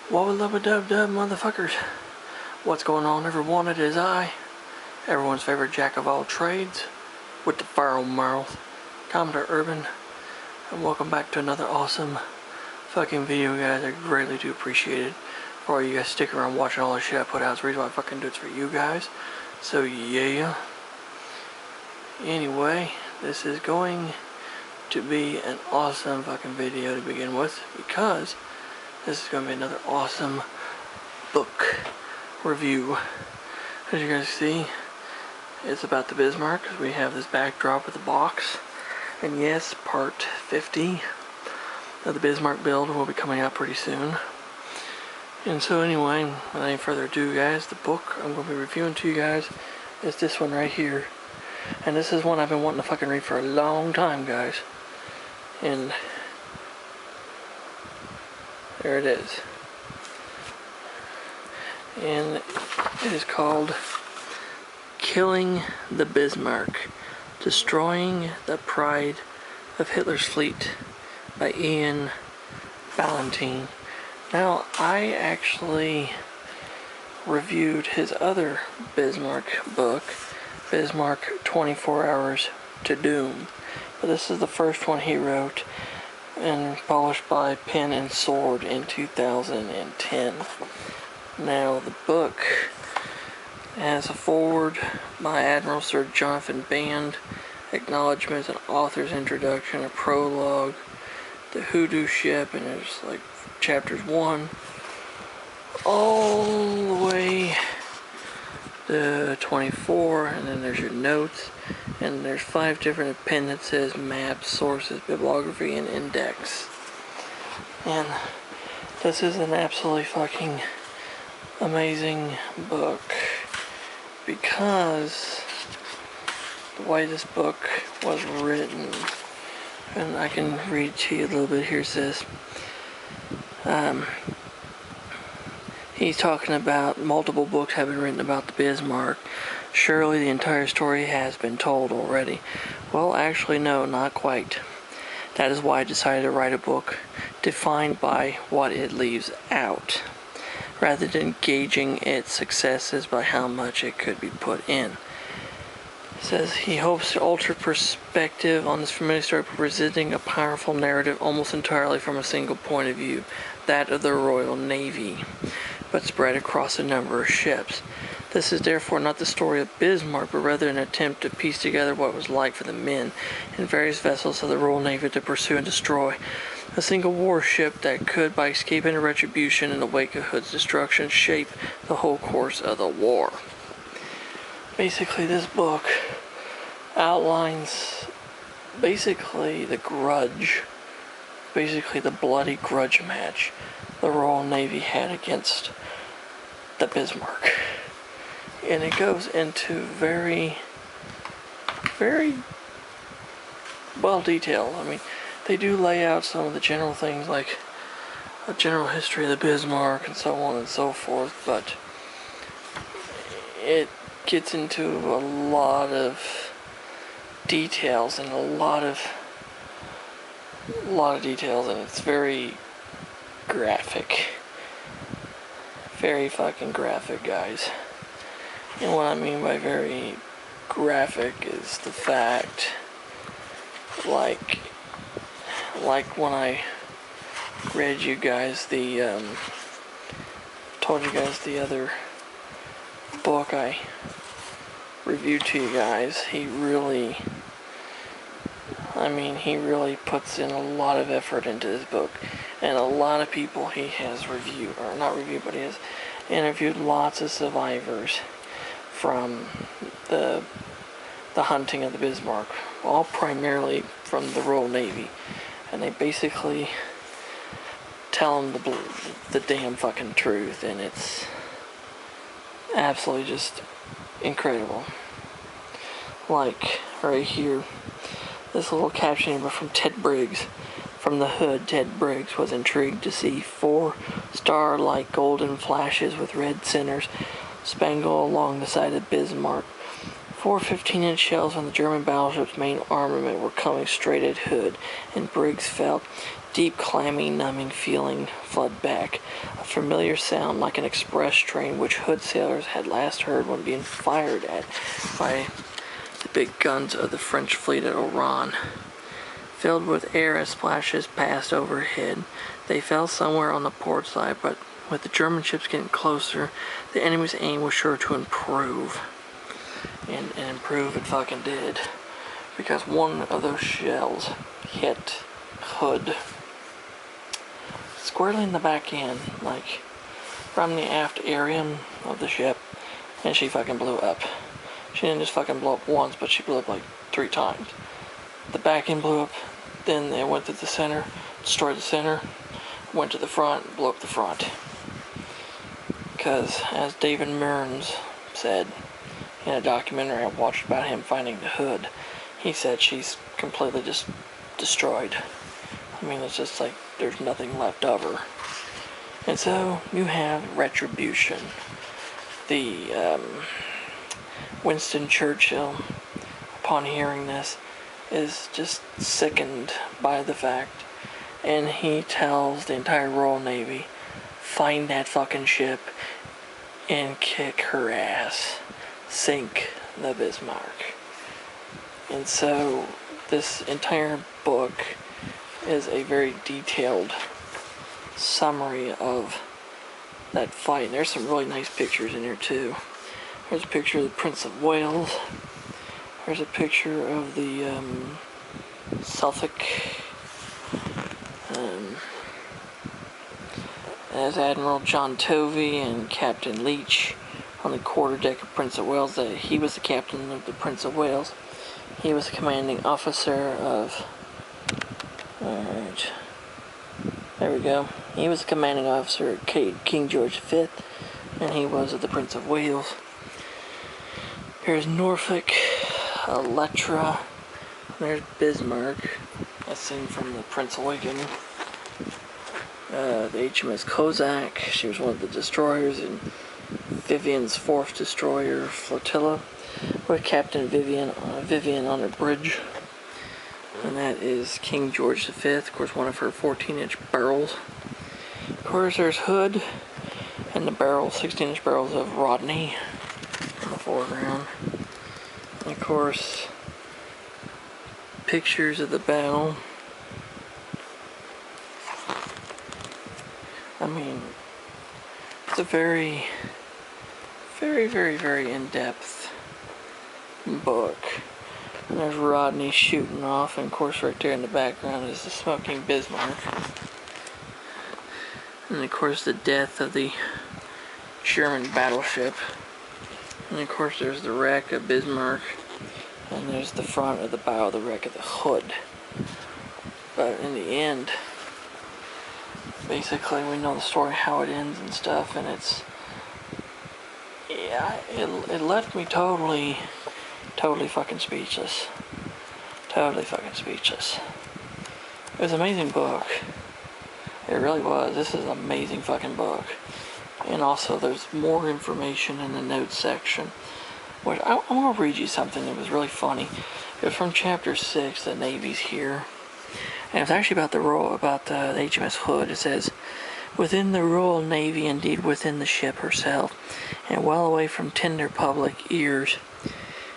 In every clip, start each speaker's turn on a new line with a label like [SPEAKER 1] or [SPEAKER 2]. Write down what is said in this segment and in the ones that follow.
[SPEAKER 1] Wubba dub dub motherfuckers. What's going on, everyone? It is I, everyone's favorite jack of all trades, with the foul mouth, Commodore Urban, and welcome back to another awesome fucking video, guys. I greatly do appreciate it. For all you guys sticking around watching all the shit I put out, it's the reason why I fucking do it for you guys. So yeah. Anyway, this is going to be an awesome fucking video to begin with, because this is going to be another awesome book review. As you guys see, it's about the Bismarck. We have this backdrop with the box. And yes, part 50 of the Bismarck build will be coming out pretty soon. And so anyway, without any further ado, guys, the book I'm going to be reviewing to you guys is this one right here. And this is one I've been wanting to fucking read for a long time, guys. And there it is. And it is called Killing the Bismarck, Destroying the Pride of Hitler's Fleet by Iain Ballantyne. Now, I actually reviewed his other Bismarck book, Bismarck 24 Hours to Doom. But this is the first one he wrote and published by Pen and Sword in 2010. Now, the book has a foreword by Admiral Sir Jonathan Band, acknowledgments, an author's introduction, a prologue, the Hoodoo ship, and there's like chapters 1 all the way to 24, and then there's your notes, and there's 5 different appendices, maps, sources, bibliography, and index. And this is an absolutely fucking amazing book, because the way this book was written, and I can read to you a little bit here. It says, he's talking about multiple books have been written about the Bismarck. Surely the entire story has been told already. Well, actually, no, not quite. That is why I decided to write a book defined by what it leaves out, rather than gauging its successes by how much it could be put in. It says he hopes to alter perspective on this familiar story by presenting a powerful narrative almost entirely from a single point of view, that of the Royal Navy, but spread across a number of ships. This is therefore not the story of Bismarck, but rather an attempt to piece together what it was like for the men in various vessels of the Royal Navy to pursue and destroy a single warship that could, by escaping a retribution in the wake of Hood's destruction, shape the whole course of the war. Basically, this book outlines basically the grudge, basically the bloody grudge match the Royal Navy had against the Bismarck. And it goes into very, very well detailed. I mean, they do lay out some of the general things, like a general history of the Bismarck and so on and so forth, but it gets into a lot of details, and a lot of details, and it's very graphic. Very fucking graphic, guys. And what I mean by very graphic is the fact, like when I read you guys the, told you guys the other book I reviewed to you guys, he really puts in a lot of effort into this book. And a lot of people he has reviewed, or not reviewed, but he has interviewed lots of survivors from the hunting of the Bismarck, all primarily from the Royal Navy, and they basically tell them the damn fucking truth, and it's absolutely just incredible. Like right here, this little caption from Ted Briggs. From the hood, Ted Briggs was intrigued to see 4 star-like golden flashes with red centers spangle along the side of Bismarck. 4 15-inch shells on the German battleship's main armament were coming straight at Hood, and Briggs felt deep, clammy, numbing feeling flooded back. A familiar sound like an express train which Hood sailors had last heard when being fired at by the big guns of the French fleet at Oran. Filled with air as splashes passed overhead, they fell somewhere on the port side, but with the German ships getting closer, the enemy's aim was sure to improve. And improve it fucking did. Because one of those shells hit Hood squarely in the back end, like from the aft area of the ship, and she fucking blew up. She didn't just fucking blow up once, but she blew up like 3 times. The back end blew up, then it went to the center, destroyed the center, went to the front, blew up the front. Because, as David Mearns said in a documentary I watched about him finding the Hood, he said she's completely just destroyed. I mean, it's just like there's nothing left of her. And so you have Retribution. The Winston Churchill, upon hearing this, is just sickened by the fact, and he tells the entire Royal Navy, find that fucking ship and kick her ass. Sink the Bismarck. And so this entire book is a very detailed summary of that fight. And there's some really nice pictures in here too. There's a picture of the Prince of Wales. There's a picture of the Suffolk. As Admiral John Tovey and Captain Leach on the quarterdeck of Prince of Wales. He was the captain of the Prince of Wales. He was the commanding officer of... Alright. There we go. He was the commanding officer of King George V, and he was of the Prince of Wales. Here's Norfolk, Electra, there's Bismarck, a scene from the Prince Eugen. The HMS Kozak, she was one of the destroyers in Vivian's 4th destroyer flotilla, with Captain Vivian on her bridge. And that is King George V, of course, one of her 14-inch barrels. Of course, there's Hood, and the barrels, 16-inch barrels of Rodney in the foreground. And of course, pictures of the battle. I mean, it's a very, very, very, very in-depth book. And there's Rodney shooting off, and of course right there in the background is the smoking Bismarck. And of course the death of the German battleship. And of course there's the wreck of Bismarck. And there's the front of the bow of the wreck of the Hood. But in the end, basically we know the story, how it ends and stuff, and it's... Yeah, it left me totally fucking speechless. Totally fucking speechless. It was an amazing book. It really was. This is an amazing fucking book. And also there's more information in the notes section. Which I'm going to read you something that was really funny. It was from chapter 6, the Navy's here. And it's actually about the HMS Hood. It says, within the Royal Navy, indeed within the ship herself, and well away from tender public ears,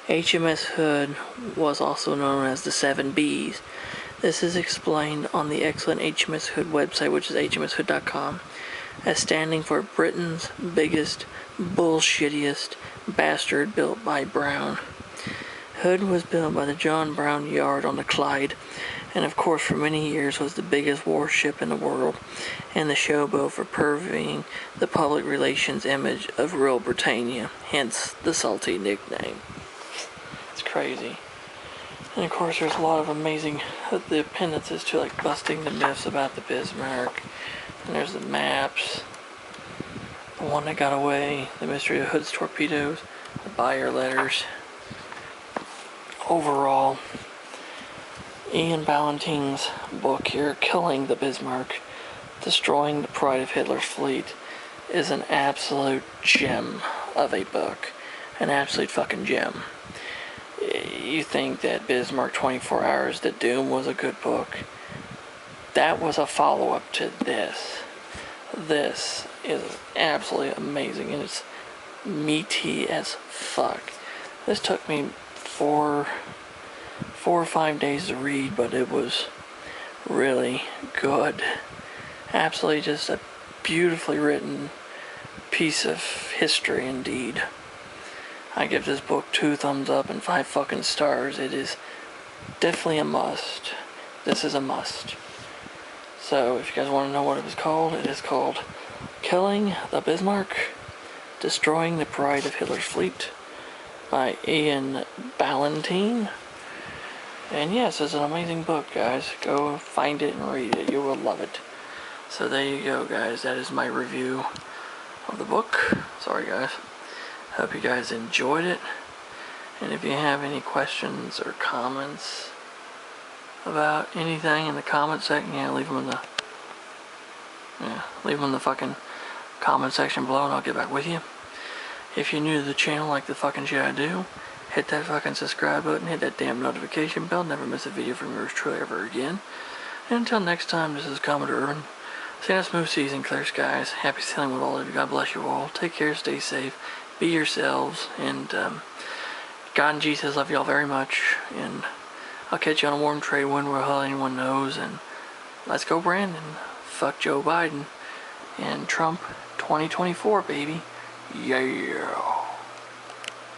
[SPEAKER 1] HMS Hood was also known as the 7 Bs. This is explained on the excellent HMS Hood website, which is hmshood.com, as standing for Britain's biggest, bullshittiest bastard built by Brown. Hood was built by the John Brown Yard on the Clyde, and of course for many years was the biggest warship in the world, and the showboat for purveying the public relations image of Royal Britannia, hence the salty nickname. It's crazy. And of course there's a lot of amazing the appendices to, like, busting the myths about the Bismarck. And there's the maps, the one that got away, the mystery of Hood's torpedoes, the buyer letters. Overall, Iain Ballantyne's book here, Killing the Bismarck, Destroying the Pride of Hitler's Fleet, is an absolute gem of a book. An absolute fucking gem. You think that Bismarck 24 Hours to Doom was a good book? that was a follow-up to this. This is absolutely amazing, and it's meaty as fuck. This took me four or 5 days to read, but it was really good. Absolutely just a beautifully written piece of history indeed. I give this book 2 thumbs up and 5 fucking stars. It is definitely a must. This is a must. So if you guys want to know what it was called, it is called Killing the Bismarck, Destroying the Pride of Hitler's Fleet by Iain Ballantyne. And yes, it's an amazing book, guys. Go find it and read it. You will love it. So there you go, guys. That is my review of the book. Sorry, guys. Hope you guys enjoyed it. And if you have any questions or comments about anything in the comment section, leave them in the fucking comment section below, and I'll get back with you. If you're new to the channel, like the fucking shit I do, hit that fucking subscribe button, hit that damn notification bell, never miss a video from yours truly ever again. And until next time, this is Commodore Irvin. Saying a smooth season, clear skies, happy sailing with all of you. God bless you all. Take care, stay safe, be yourselves, and God and Jesus love y'all very much. And I'll catch you on a warm trade wind where hell anyone knows. And let's go, Brandon. Fuck Joe Biden and Trump 2024, baby. Yeah.